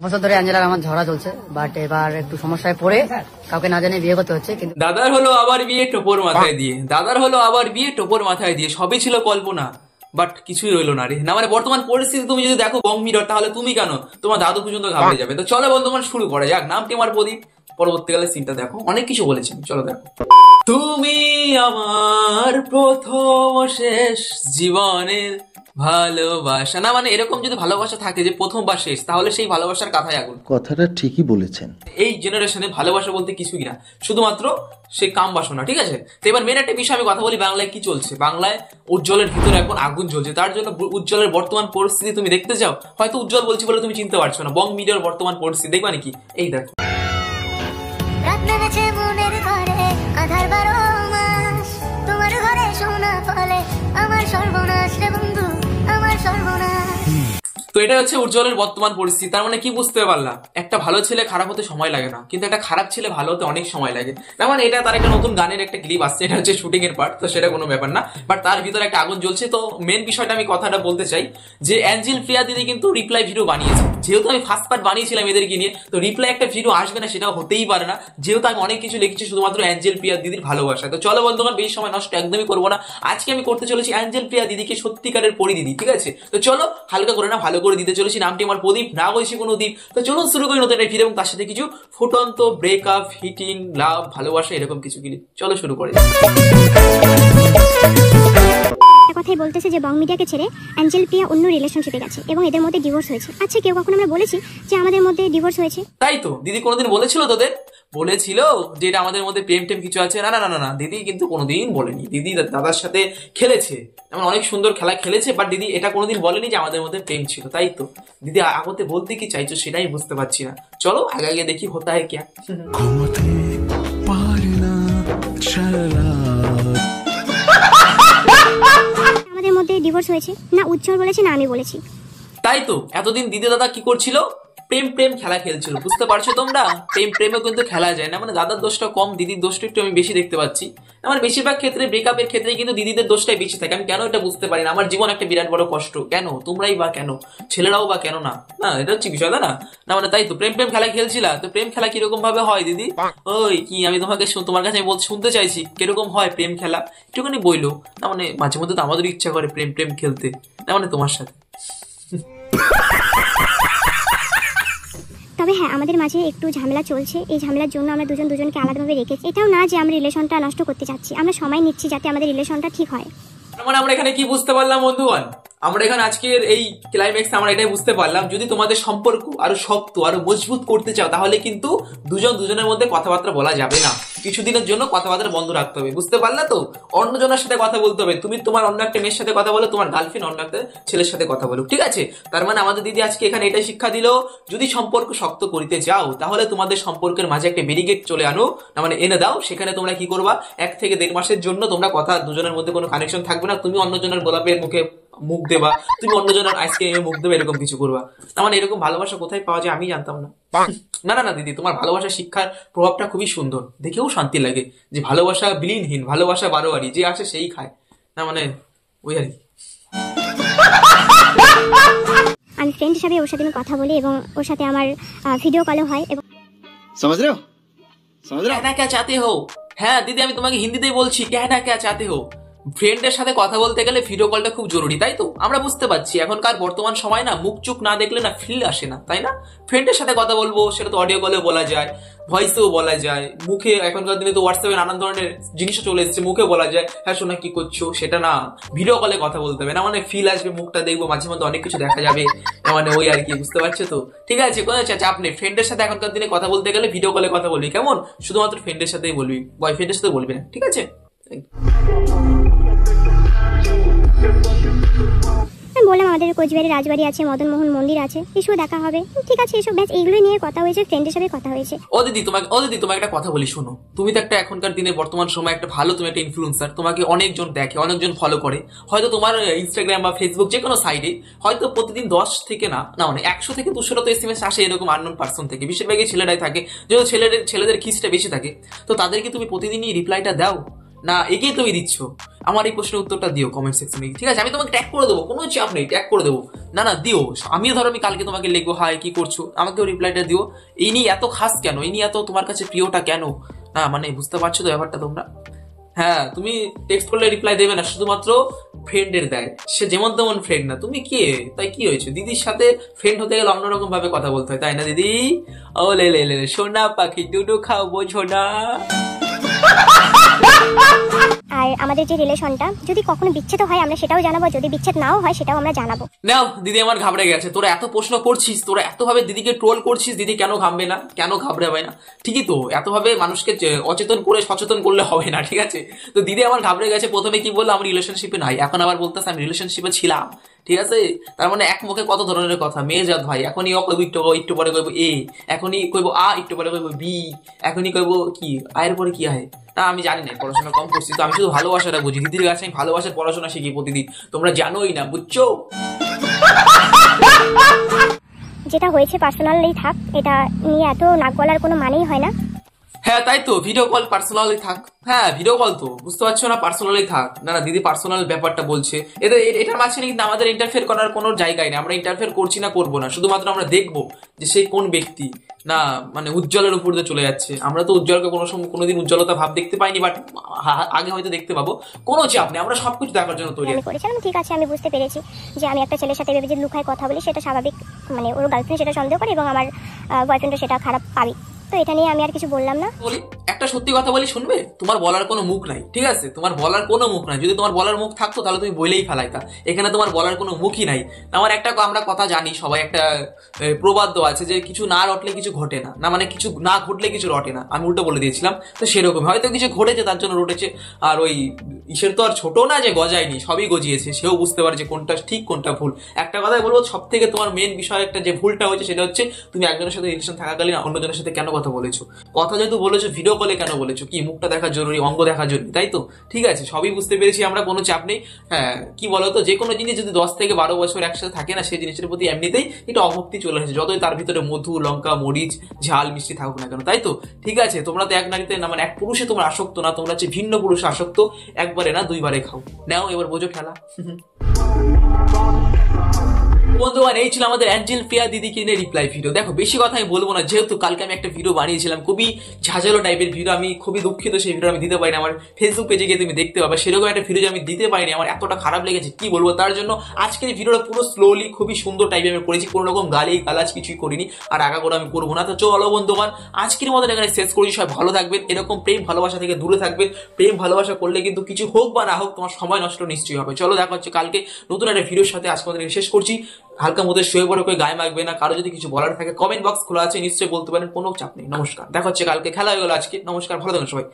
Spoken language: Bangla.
বছর ধরে অ্যাঞ্জেলার আমার ঝগড়া চলছে, বাট এবার একটু সমস্যায় পড়ে কাউকে না জানিয়ে বিয়ে করতে হচ্ছে। কিন্তু দাদার হলো আবার বিয়ে টোপর মাথায় দিয়ে, দাদার হলো আবার বিয়ে টোপর মাথায় দিয়ে, সবই ছিল কল্পনা, বাট কিছুই রইলো না রে। না মানে বর্তমান পরিস্থিতি তুমি যদি দেখো বং মিরর, তাহলে তুমি কেন তোমার দাদু পর্যন্ত ঘাবড়ে যাবে। তো চলো বর্তমান শুরু করা যাক। নামটি আমার প্রদীপ। পরবর্তীকালে সিনটা দেখো, অনেক কিছু বলেছেন, চলো দেখো। তুমি আমার প্রথম শেষ জীবনের ভালোবাসা। না মানে এরকম যদি ভালোবাসা থাকে যে প্রথম বা শেষ, তাহলে সেই ভালোবাসার কথাই আগুন। কথাটা ঠিকই বলেছেন। এই জেনারেশনে ভালোবাসা বলতে কিছুই না, শুধুমাত্র সে কাম বাসনা, ঠিক আছে। তো এবার মেন একটা বিষয় আমি কথা বলি, বাংলায় কি চলছে। বাংলায় উজ্জ্বলের ভিতরে এখন আগুন জ্বলছে। তার জন্য উজ্জ্বলের বর্তমান পরিস্থিতি তুমি দেখতে চাও, হয়তো উজ্জ্বল বলছি বলে তুমি চিনতে পারছো না। বং মিডিয়ার বর্তমান পরিস্থিতি দেখবা নাকি, এই দেখো। তো এটা হচ্ছে উজ্জ্বলের বর্তমান পরিস্থিতি। তার মানে কি বুঝতে পারলাম, একটা ভালো ছেলে খারাপ হতে সময় লাগে না, কিন্তু একটা খারাপ ছেলে ভালো হতে অনেক সময় লাগে। তার মানে এটা তার একটা নতুন গানের একটা ক্লিপ আসছে, এটা হচ্ছে শুটিং এর পার্ট, তো সেটা কোনো ব্যাপার না, বাট তার ভিতরে একটা আগুন জ্বলছে। তো মেন বিষয়টা আমি কথাটা বলতে চাই যে অ্যাঞ্জেল প্রিয়া দিদি কিন্তু রিপ্লাই ভিডিও বানিয়েছে। যেহেতু আমি ফার্স্ট পার্ট বানিয়েছিলাম এদেরকে নিয়ে, তো রিপ্লাই একটা ভিডিও আসবে না সেটাও হতেই পারে না, যেহেতু আমি অনেক কিছু লিখেছি শুধুমাত্র অ্যাঞ্জেল প্রিয়া দিদির ভালোবাসা। তো চলো বন্ধুগণ, বেশি সময় নষ্ট একদমই করবো না। আজকে আমি করতে চলেছি অ্যাঞ্জেল প্রিয়া দিদিকে সত্যিকারের পরি দিদি, ঠিক আছে। তো চলো হালকা করে না ভালো করে দিতে চলেছি। নামটি আমার প্রদীপ, না বলছি কোনো দ্বীপ। তো চলুন শুরু করি নতুন একটা ভিডিও এবং তার সাথে কিছু ফুটন্ত ব্রেকআপ, হিটিং, লাভ, ভালোবাসা, এরকম কিছু ক্লিপ। চলো শুরু করি। কথাই বলতেছে যে বং মিডিয়াকে ছেড়ে অ্যাঞ্জেল প্রিয়া অন্য রিলেশনশিপে গেছে এবং এদের মধ্যে ডিভোর্স হয়েছে। আচ্ছা, কেউ কখনো আমরা বলেছি যে আমাদের মধ্যে ডিভোর্স হয়েছে? তাই তো দিদি কোনোদিন বলেছিল তোদের, বলেছিল যে এটা আমাদের মধ্যে প্রেম টেম কিছু আছে? না না না না, দিদি কিন্তু কোনোদিন বলেনি। দিদি দাদার সাথে খেলেছে, এমন অনেক সুন্দর খেলা খেলেছে, বাট দিদি এটা কোনোদিন বলেনি যে আমাদের মধ্যে প্রেম ছিল। তাই তো দিদি আগতে বলতে কি চাইছো সেটাই বুঝতে পারছি না। চলো আগে আগে দেখি হতা হয় ক্যা। আমাদের মধ্যে ডিভোর্স হয়েছে না উজ্জ্বল বলেছে না আমি বলেছি? তাই তো এতদিন দিদি দাদা কি করছিল, প্রেম প্রেম খেলা খেলছিল, বুঝতে পারছো তোমরা। প্রেম প্রেমও কিন্তু খেলা যায় না, মানে দাদার দোষটা কম, দিদির দোষটা একটু আমি বেশি দেখতে পাচ্ছি। আমার বেশিরভাগ ক্ষেত্রে ব্রেকআপের ক্ষেত্রে কিন্তু দিদিদের দোষটাই বেশি থাকে। আমি কেন এটা বুঝতে পারি না, আমার জীবন একটা বিরাট বড় কষ্ট। কেন তোমরাই বা কেন, ছেলেরাও বা কেন না, না এটা হচ্ছে বিষয় না। না মানে তাই তো প্রেম প্রেম খেলা খেলছিলা। তো প্রেম খেলা কিরকম ভাবে হয় দিদি? ওই কি আমি তোমাকে তোমার কাছে শুনতে চাইছি কিরকম হয় প্রেম খেলা, একটুখানি বইলো। না মানে মাঝে মধ্যে তো আমাদের ইচ্ছা করে প্রেম প্রেম খেলতে, না মানে তোমার সাথে। তবে হ্যাঁ, আমাদের মাঝে একটু ঝামেলা চলছে। এই ঝামেলার জন্য আমরা দুজনকে আলাদাভাবে রেখেছি। এটাও না যে আমরা রিলেশনটা নষ্ট করতে চাচ্ছি, আমরা সময় নিচ্ছি যাতে আমাদের রিলেশনটা ঠিক হয়। মানে আমরা এখানে কি বুঝতে পারলাম বন্ধুগণ, আমরা এখানে আজকের এই ক্লাইম্যাক্স আমরা এটাই বুঝতে পারলাম, যদি তোমাদের সম্পর্ক আরো শক্ত আরো মজবুত করতে চাও, তাহলে কিন্তু দুজনের মধ্যে কথাবার্তা বলা যাবে না। কিছুদিনের জন্য কথাবার্তা বন্ধ রাখতে হবে, বুঝতে পারলে তো। অন্যজনের সাথে কথা বলতে হবে। তুমি তোমার অন্য একটা মেয়ের সাথে কথা বলো, তোমার গার্লফ্রেন্ড অন্য একটা ছেলের সাথে কথা বলো, ঠিক আছে। তার মানে আমাদের দিদি আজকে এখানে এটাই শিক্ষা দিল, যদি সম্পর্ক শক্ত করতে যাও তাহলে তোমাদের সম্পর্কের মাঝে একটা ব্যারিকেড চলে আনো, না মানে এনে দাও। সেখানে তোমরা কি করবা, 1 থেকে 1.5 মাসের জন্য তোমরা কথা দুজনের মধ্যে কোনো কানেকশন থাকবে না। তুমি অন্যজনের গোলাপের মুখে মুখ দেবা, তুমি অন্যজনের আইসক্রিমে মুখ দেবে, এরকম কিছু করবা। তার মানে এরকম ভালোবাসা কোথায় পাওয়া যায় আমি জানতাম না। না না না দিদি, তোমার ভালোবাসা শিক্ষার প্রভাবটা খুবই সুন্দর, দেখেও শান্তি লাগে যে ভালোবাসা বিলীনহীন, ভালোবাসা বারোয়ারি, যে আসে সেই খায়। না মানে ওই আর কি। আমি ফ্রেন্ড হিসাবে ওর সাথে আমি কথা বলি এবং ওর সাথে আমার ভিডিও কলও হয়। এবং समझ रहे हो कहना क्या चाहते हो? হ্যাঁ দিদি আমি তোমাকে হিন্দিতেই বলছি, कहना क्या चाहते हो। ফ্রেন্ডের সাথে কথা বলতে গেলে ভিডিও কলটা খুব জরুরি, তাই তো আমরা বুঝতে পারছি। এখনকার বর্তমান সময় না মুখ চুখ না দেখলে না ফিল আসে না, তাই না। ফ্রেন্ডের সাথে কথা বলবো, সেটা তো অডিও কলেও বলা যায়, ভয়েসেও বলা যায়, মুখে এখনকার দিনে তো হোয়াটসঅ্যাপে নানান ধরনের জিনিসও চলে এসেছে, মুখে বলা যায় হ্যাঁ শোনা কি করছো, সেটা না ভিডিও কলে কথা বলতে হবে। না মানে ফিল আসবে, মুখটা দেখবো, মাঝে মধ্যে অনেক কিছু দেখা যাবে, মানে ওই আর কি, বুঝতে পারছো তো। ঠিক আছে, কোনো চাপ নেই। ফ্রেন্ডের সাথে এখনকার দিনে কথা বলতে গেলে ভিডিও কলে কথা বলবি, কেমন, শুধুমাত্র ফ্রেন্ডের সাথেই বলবি, বয়ফ্রেন্ডের সাথে বলবি না, ঠিক আছে। বললাম আমাদের কোচবিহারে রাজবাড়ি আছে, মদনমোহন মন্দির আছে, এসব দেখা হবে, ঠিক আছে। এসব ব্যাস এইগুলো নিয়ে কথা হয়েছে, ফ্রেন্ডের সাথে কথা হয়েছে। ও দিদি তোমাকে একটা কথা বলি, শোনো। তুমি তো একটা এখনকার দিনে বর্তমান সময় একটা ভালো, তুমি একটা ইনফ্লুয়েন্সার, তোমাকে অনেকজন দেখে, অনেকজন ফলো করে। হয়তো তোমার ইনস্টাগ্রাম বা ফেসবুক যে কোনো সাইডে হয়তো প্রতিদিন 10 থেকে না মানে 100 থেকে 200 তো এসএমএস আসে এরকম আননোন পার্সন থেকে। বেশিরভাগই ছেলেরাই থাকে, যেহেতু ছেলেদের খিসটা বেশি থাকে। তো তাদেরকে তুমি প্রতিদিনই রিপ্লাইটা দাও, না একেই তুমি দিচ্ছ? আমার এই প্রশ্নের উত্তরটা দিও কমেন্ট সেকশনে, ঠিক আছে? আমি তোমাকে ট্যাগ করে দেবো, কোনো চাপ নেই, ট্যাগ করে দেবো। না না দিও, আমিও ধরো আমি কালকে তোমাকে লিখবো হাই কি করছো, আমাকেও রিপ্লাইটা দিও। এই নিয়ে এত খাস কেন, এই নিয়ে এত তোমার কাছে প্রিয়টা কেন? না মানে বুঝতে পারছো তো ব্যাপারটা তোমরা? হ্যাঁ তুমি টেক্সট করলে রিপ্লাই দেবে না, শুধুমাত্র ফ্রেন্ডের দেয়, সে যেমন তেমন ফ্রেন্ড না। তুমি কে, তাই কি হয়েছে? দিদির সাথে ফ্রেন্ড হতে গেলে অন্যরকম ভাবে কথা বলতে হয়, তাই না দিদি? ও লে লে লে সোনা পাখি দুটো খাও বোঝো না। আর আমাদের যে রিলেশনটা যদি কখনো বিচ্ছেদ হয় আমরা সেটাও জানাবো, যদি বিচ্ছেদ নাও হয় সেটাও আমরা জানাবো। নাও দিদি আমার ঘাবড়ে গেছে, তোরা এত প্রশ্ন করছিস, তোরা এতভাবে দিদিকে ট্রোল করছিস, দিদি কেন ঘামবে না, কেন ঘাবড়াবে না? ঠিকই তো, এতভাবে মানুষকে অচেতন করে সচেতন করলে হবে না, ঠিক আছে? তো দিদি আমার ঘাবড়ে গেছে, প্রথমে কি বললো আমি রিলেশনশিপে নাই, এখন আবার বলতেছে আমি রিলেশনশিপে ছিলাম, ঠিক আছে? তার মানে এক মুখে কত ধরনের কথা, মেয়ে জাত ভাই। এখনই কইব একটু পরে কইব এ, এখনই কইব আ, একটু পরে কইব বি, এখনই কইব কি আয়ের পরে কি হয় না আমি জানি না, পড়াশোনা কম করছি তো, আমি শুধু ভালোবাসাটা বুঝি। দিদির কাছে আমি ভালোবাসার পড়াশোনা শিখি প্রতিদিন, তোমরা জানোই না, বুঝছো? যেটা হয়েছে পার্সোনালি থাক, এটা নিয়ে এত নাক গলার কোনো মানেই হয় না। হ্যাঁ তাই তো, ভিডিও কল পার্সোনালি থাক। হ্যাঁ ভিডিও কল তো, বুঝতে পারছো না? পার্সোনালি থাক। না না দিদি পার্সোনাল ব্যাপারটা বলছে, এটার মাঝখানে কিন্তু আমাদের ইন্টারফেয়ার করার কোনো জায়গায় নেই। আমরা ইন্টারফেয়ার করছি না, করবো না, শুধুমাত্র আমরা দেখবো যে সে কোন ব্যক্তি। না মানে উজ্জ্বলের উপর দিয়ে চলে যাচ্ছে। আমরা তো উজ্জ্বলকে কোনো সময় কোনোদিন উজ্জ্বলতা ভাব দেখতে পাইনি, বাট আগে হয়তো দেখতে পাবো। কোনো চাপ নেই, আমরা সবকিছু দেখার জন্য তৈরি। আমি করেছিলাম, ঠিক আছে, আমি বুঝতে পেরেছি যে আমি একটা ছেলের সাথে ভেবে যে লুকায় কথা বলি সেটা স্বাভাবিক, মানে ওর গার্লফ্রেন্ড সেটা সন্দেহ করে এবং আমার বয়ফ্রেন্ডও সেটা খারাপ পাবি। তো এটা নিয়ে আমি আর কিছু বললাম না। বলি একটা সত্যি কথা বলি, শুনবে? তোমার বলার কোনো মুখ নাই, ঠিক আছে? তোমার বলার কোনো মুখ নাই। যদি তোমার বলার মুখ থাকতো তাহলে তুমি বলেই ফেলাইতা। এখানে তোমার বলার কোনো মুখই নাই। আমার একটা আমরা কথা জানি সবাই, একটা প্রবাদ আছে যে কিছু না রটলে কিছু ঘটে না, না মানে কিছু না ঘটলে কিছু রটে না। আমি উল্টো বলে দিয়েছিলাম, তো সেরকম হয়তো কিছু ঘটেছে তার জন্য রটেছে। আর ওই ঈশ্বর তো আর ছোট না যে গজায়নি, সবই গজিয়েছে। সেও বুঝতে পারে যে কোনটা ঠিক কোনটা ভুল। একটা কথাই বলবো, সব থেকে তোমার মেন বিষয় একটা যে ভুলটা হয়েছে সেটা হচ্ছে তুমি একজনের সাথে রিলেশন থাকাকালীন অন্যজনের সাথে কেন কথা বলেছো। কথা যেহেতু বলেছো, ভিডিও কলে কেন বলেছো? কি মুখটা দেখা জরুরি, অঙ্গ দেখা জরুরি, তাই তো? ঠিক আছে, সবই বুঝতে পেরেছি আমরা, কোনো চাপ নেই। হ্যাঁ কি বলতো, যে কোনো জিনিস যদি 10 থেকে 12 বছর একসাথে থাকে না, সেই জিনিসের প্রতি এমনিতেই একটু অভক্তি চলে আসে, যতই তার ভিতরে মধু লঙ্কা মরিচ ঝাল মিষ্টি থাকুক না কেন, তাই তো? ঠিক আছে, তোমরা তো এক নারীতে না, মানে এক পুরুষে তোমরা আসক্ত না, তোমরা হচ্ছে ভিন্ন পুরুষে আসক্ত। একবারে না দুইবারে খাও। নাও এবার বোঝো খেলা। বন্ধুগণ এই ছিল আমাদের অ্যাঞ্জেল প্রিয়া দিদিকে নিয়ে রিপ্লাই ভিডিও। দেখো বেশি কথা আমি বলবো না, যেহেতু কালকে আমি একটা ভিডিও বানিয়েছিলাম খুবই ঝাঁঝালো টাইপের ভিডিও। আমি খুবই দুঃখিত, সেই ভিডিও আমি দিতে পারিনি। আমার ফেসবুক পেজে গিয়ে তুমি দেখতে পাবে, সেরকম একটা ভিডিও আমি দিতে পারিনি। আমার এতটা খারাপ লেগেছে কি বলবো। তার জন্য আজকের এই ভিডিওটা পুরো স্লোলি খুবই সুন্দর টাইপের আমি করেছি, কোনো রকম গালি গালাজ কিছুই করিনি, আর আগাগোড়া আমি করবো না। তো চলো বন্ধুগণ আজকের মতো এখানে শেষ করেছি। সবাই ভালো থাকবেন, এরকম প্রেম ভালোবাসা থেকে দূরে থাকবেন। প্রেম ভালোবাসা করলে কিন্তু কিছু হোক বা না হোক তোমার সময় নষ্ট নিশ্চয়ই হবে। চলো দেখা হচ্ছে কালকে নতুন একটা ভিডিওর সাথে। আজকে আমাদের শেষ করছি। হালকা মধ্যে শুয়ে পড়ে করে গায়ে মাখবে না। কারো যদি কিছু বলার থাকে কমেন্ট বক্স খোলা আছে, নিশ্চয়ই বলতে পারেন, কোনো চাপ নেই। নমস্কার, দেখা হচ্ছে কালকে। খেলা হয়ে গেল আজকে। নমস্কার, ভালো থাকুন সবাই।